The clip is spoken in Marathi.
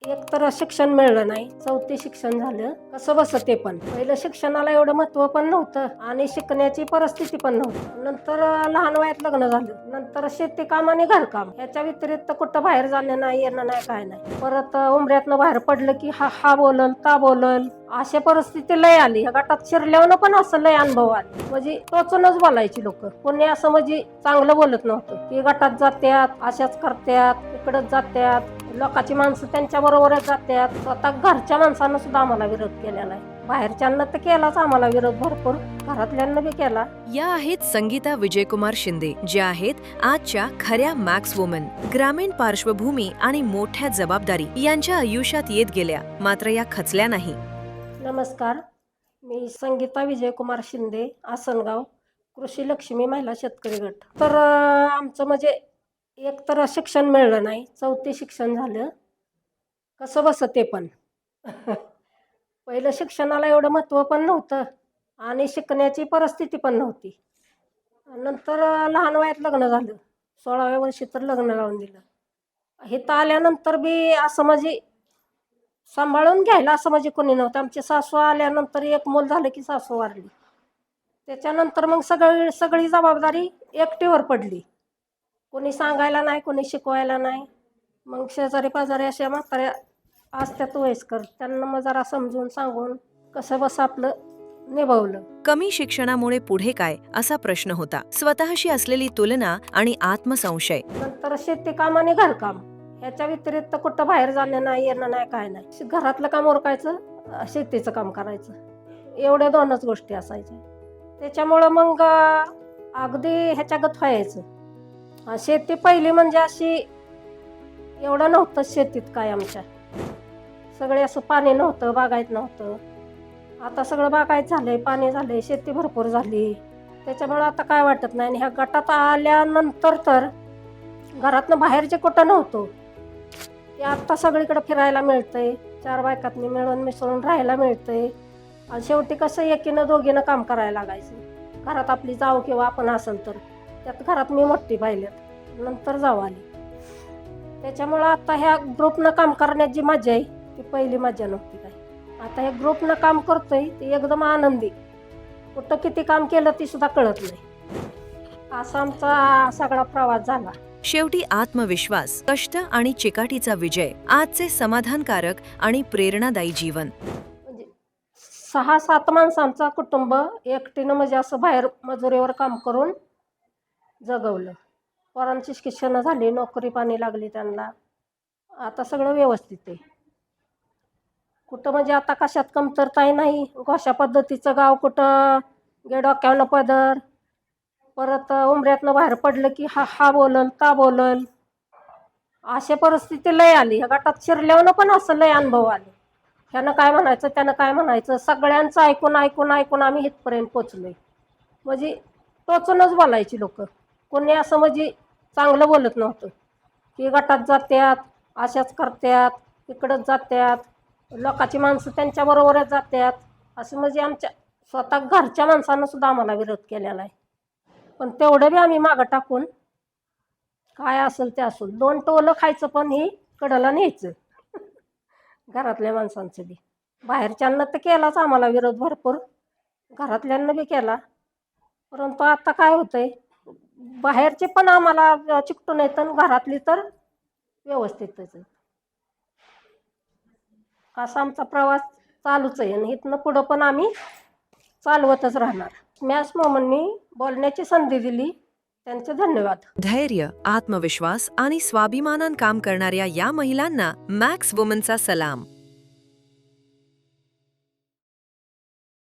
एक तर शिक्षण मिळलं नाही, चौथी शिक्षण झालं कसं बस ते पण पहिलं शिक्षणाला एवढं महत्व पण नव्हतं आणि शिकण्याची परिस्थिती पण नव्हती. नंतर लहान वयात लग्न झालं, नंतर शेती काम आणि घरकाम ह्याच्या व्यतिरिक्त कुठं बाहेर जाणं नाही, येणं नाही, काय नाही. परत उमऱ्यातनं बाहेर पडलं की हा बोलल ता बोलल अशा परिस्थिती लय आली. ह्या गटात शिरल्यावर पण असं लय अनुभव आले, म्हणजे टोचूनच बोलायची लोक. कोणी असं म्हणजे चांगलं बोलत नव्हतं की गटात जात्यात, अशाच करत्यात, इकडंच जात्यात. लोकांची माणसं त्यांच्या बरोबरच जात्यात. स्वतः घरच्या माणसानं सुद्धा आम्हाला विरोध केलेला आहे. बाहेरच्यांना तर केलाच आम्हाला विरोध भरपूर, घरातल्यांना बी केला. या आहेत संगीता विजयकुमार शिंदे, ज्या आहेत आजच्या खऱ्या मॅक्स वुमन. ग्रामीण पार्श्वभूमी आणि मोठ्या जबाबदारी यांच्या आयुष्यात येत गेल्या, मात्र या खचल्या नाही. नमस्कार, मी संगीता विजयकुमार शिंदे, आसनगाव, कृषी लक्ष्मी महिला शेतकरी गट. तर आमचं म्हणजे एक तर शिक्षण मिळलं नाही, चौथी शिक्षण झालं कसं बस ते पण पहिलं शिक्षणाला एवढं महत्त्व पण नव्हतं आणि शिकण्याची परिस्थिती पण नव्हती. नंतर लहान वयात लग्न झालं, 16व्या वर्षी तर लग्न लावून दिलं. इथं आल्यानंतर बी असं म्हणजे सांभाळून घ्यायला असं म्हणजे कोणी नव्हतं. आमची सासू आल्यानंतर एक मूल झालं की सासू वारली. त्याच्यानंतर मग सगळी जबाबदारी एकटीवर पडली. कोणी सांगायला नाही, कोणी शिकवायला नाही. मग शेजारी पाजारी अशा म्हाताऱ्या असत्यात वयस्कर, त्यांना मग जरा समजून सांगून कसं बस आपलं निभावलं. कमी शिक्षणामुळे पुढे काय असा प्रश्न होता. स्वतःशी असलेली तुलना आणि आत्मसंशय. नंतर शेती काम आणि घरकाम ह्याच्या व्यतिरिक्त कुठं बाहेर जाणं नाही, येणं नाही, काय नाही. घरातलं काम उरकायचं, शेतीचं काम करायचं, एवढ्या दोनच गोष्टी असायच्या. त्याच्यामुळं मग अगदी ह्याच्यागत व्हायचं. शेती पहिली म्हणजे अशी एवढं नव्हतं शेतीत काय आमच्या. सगळे असं पाणी नव्हतं, बागायत नव्हतं. आता सगळं बागायत झालंय, पाणी झालंय, शेती भरपूर झाली. त्याच्यामुळं आता काय वाटत नाही. आणि ह्या गटात आल्यानंतर तर घरातनं बाहेरचे कुठं नव्हतो, ते आत्ता सगळीकडे फिरायला मिळतंय, 4 बायकातनी मिळून मिसळून राहायला मिळतंय. आणि शेवटी कसं एकीनं दोघीनं काम करायला लागायचं. घरात आपली जाऊ किंवा आपण असेल तर, त्यात घरात मी मोठी पाहिल्यात, नंतर जाऊ आली. त्याच्यामुळं आता ह्या ग्रुपनं काम करण्याची मजा आहे ती पहिली मजा नव्हती काय. आता ह्या ग्रुपनं काम करतोय ते एकदम आनंदी. कुठं किती काम केलं ती सुद्धा कळत नाही. असा आमचा सगळा प्रवास झाला. शेवटी आत्मविश्वास, कष्ट आणि चिकाटीचा विजय. आजचे समाधानकारक आणि प्रेरणादायी जीवन. म्हणजे 6-7 माणसांचा कुटुंब एकटीनं म्हणजे असं बाहेर मजुरीवर काम करून जगवलं. पोरांची शिक्षणं झाली, नोकरी पाणी लागली त्यांना. आता सगळं व्यवस्थित आहे. कुठं म्हणजे आता कशात कमतरताही नाही. घोषा पद्धतीचं गाव कुठं गे डोक्यावनं पदर. परत उमऱ्यातनं बाहेर पडलं की हा बोलल ता बोलल अशा परिस्थिती लय आली. ह्या गटात शिरल्यावर पण असं लय अनुभव आले. ह्यानं काय म्हणायचं, त्यानं काय म्हणायचं, सगळ्यांचं ऐकून ऐकून ऐकून आम्ही इथपर्यंत पोचलोय. म्हणजे टोचूनच बोलायची लोक. कोणी असं म्हणजे चांगलं बोलत नव्हतं की गटात जात्यात, अशाच करत्यात, इकडंच जात्यात, लोकांची माणसं त्यांच्या बरोबरच जात्यात, असं म्हणजे आमच्या स्वतः घरच्या माणसानं सुद्धा आम्हाला विरोध केलेला आहे. पण तेवढं बी आम्ही मागं टाकून काय असेल ते असेल, 2 टोलं खायचं पण ही कडेला न्यायचं. घरातल्या माणसांचं बी. बाहेरच्यांना तर केलाच आम्हाला विरोध भरपूर, घरातल्यांना बी केला. परंतु आता काय होतंय, बाहेरचे पण आम्हाला चिकटून येतं आणि घरातली तर व्यवस्थितच आहे. असा आमचा प्रवास चालूच आहे आणि इथनं पुढं पण आम्ही चालवतच राहणार. मॅक्स वुमननी बोलण्याची संधी दिली, त्यांचे धन्यवाद. धैर्य, आत्मविश्वास आणि स्वाभिमानानं काम करणाऱ्या या महिलांना मॅक्स वुमनचा सलाम.